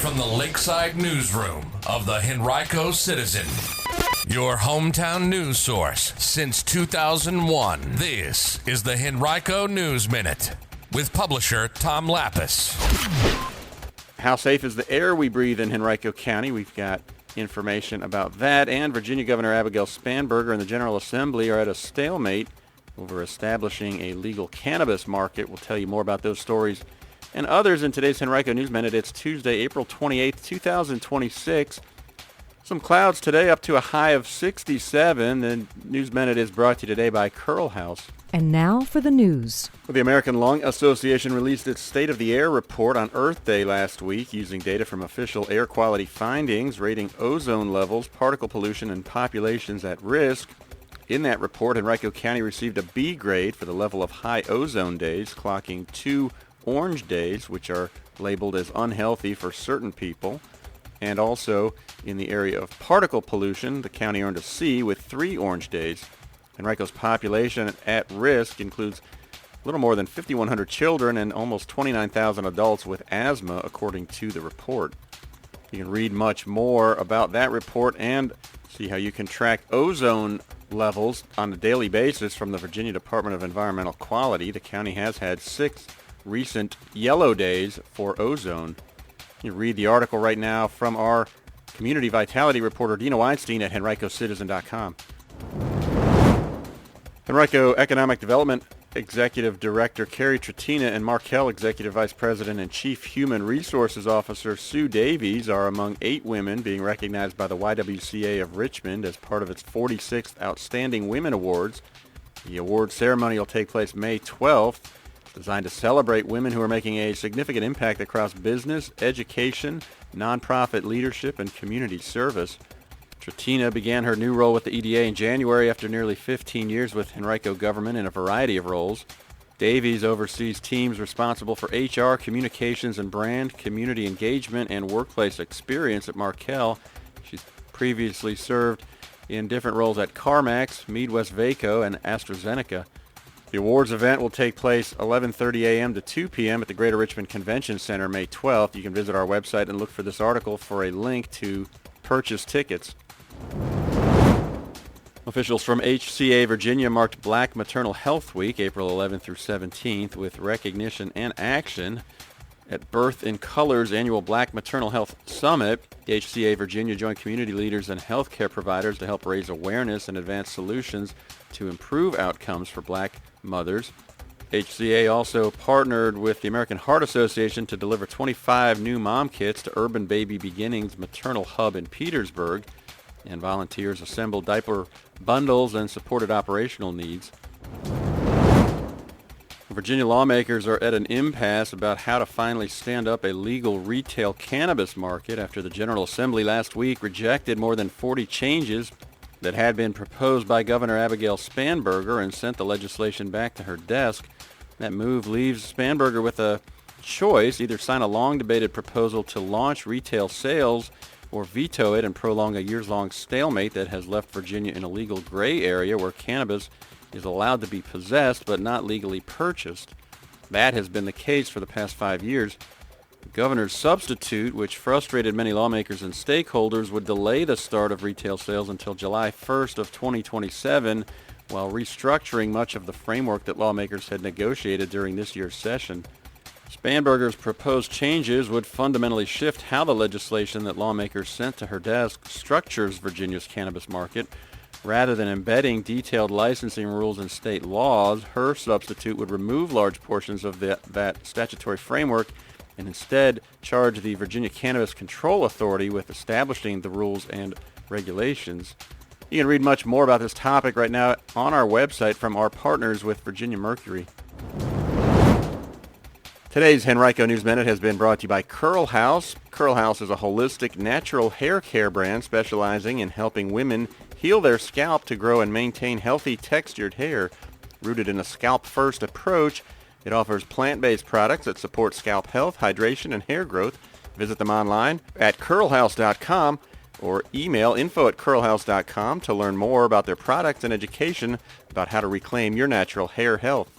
from the Lakeside Newsroom of the Henrico Citizen, your hometown news source since 2001. This is the Henrico News Minute with publisher Tom Lapis. How safe is the air we breathe in Henrico County? We've got information about that. And Virginia Governor Abigail Spanberger and the General Assembly are at a stalemate over establishing a legal cannabis market. We'll tell you more about those stories and others in today's Henrico News Minute. It's Tuesday, April 28th, 2026. Some clouds today, up to a high of 67. The News Minute is brought to you today by Curl House. And now for the news. The American Lung Association released its State of the Air report on Earth Day last week using data from official air quality findings, rating ozone levels, particle pollution, and populations at risk. In that report, Henrico County received a B grade for the level of high ozone days, clocking 2 orange days, which are labeled as unhealthy for certain people. And also, in the area of particle pollution, the county earned a C with 3 orange days. Henrico's population at risk includes a little more than 5,100 children and almost 29,000 adults with asthma, according to the report. You can read much more about that report and see how you can track ozone levels on a daily basis from the Virginia Department of Environmental Quality. The county has had 6 recent yellow days for ozone. You can read the article right now from our community vitality reporter Dina Weinstein at henricocitizen.com. Henrico Economic Development Executive Director Carrie Trattina and Markel Executive Vice President and Chief Human Resources Officer Sue Davies are among 8 women being recognized by the YWCA of Richmond as part of its 46th Outstanding Women Awards. The award ceremony will take place May 12th. It's designed to celebrate women who are making a significant impact across business, education, nonprofit leadership, and community service. Trattina began her new role with the EDA in January after nearly 15 years with Henrico government in a variety of roles. Davies oversees teams responsible for HR, communications and brand, community engagement, and workplace experience at Markel. She's previously served in different roles at CarMax, MeadWestvaco, and AstraZeneca. The awards event will take place 11:30 a.m. to 2 p.m. at the Greater Richmond Convention Center May 12th. You can visit our website and look for this article for a link to purchase tickets. Officials from HCA Virginia marked Black Maternal Health Week, April 11th through 17th, with recognition and action at Birth in Color's annual Black Maternal Health Summit. HCA Virginia joined community leaders and healthcare providers to help raise awareness and advance solutions to improve outcomes for Black mothers. HCA also partnered with the American Heart Association to deliver 25 new mom kits to Urban Baby Beginnings Maternal Hub in Petersburg, and volunteers assembled diaper bundles and supported operational needs. Virginia lawmakers are at an impasse about how to finally stand up a legal retail cannabis market after the General Assembly last week rejected more than 40 changes that had been proposed by Governor Abigail Spanberger and sent the legislation back to her desk. That move leaves Spanberger with a choice: either sign a long-debated proposal to launch retail sales or veto it and prolong a years-long stalemate that has left Virginia in a legal gray area where cannabis is allowed to be possessed but not legally purchased. That has been the case for the past 5 years. The governor's substitute, which frustrated many lawmakers and stakeholders, would delay the start of retail sales until July 1st of 2027, while restructuring much of the framework that lawmakers had negotiated during this year's session. Spanberger's proposed changes would fundamentally shift how the legislation that lawmakers sent to her desk structures Virginia's cannabis market. Rather than embedding detailed licensing rules in state laws, her substitute would remove large portions of that statutory framework and instead charge the Virginia Cannabis Control Authority with establishing the rules and regulations. You can read much more about this topic right now on our website from our partners with Virginia Mercury. Today's Henrico News Minute has been brought to you by Curl House. Curl House is a holistic natural hair care brand specializing in helping women heal their scalp to grow and maintain healthy textured hair. Rooted in a scalp-first approach, it offers plant-based products that support scalp health, hydration, and hair growth. Visit them online at curlhouse.com or email info@curlhouse.com to learn more about their products and education about how to reclaim your natural hair health.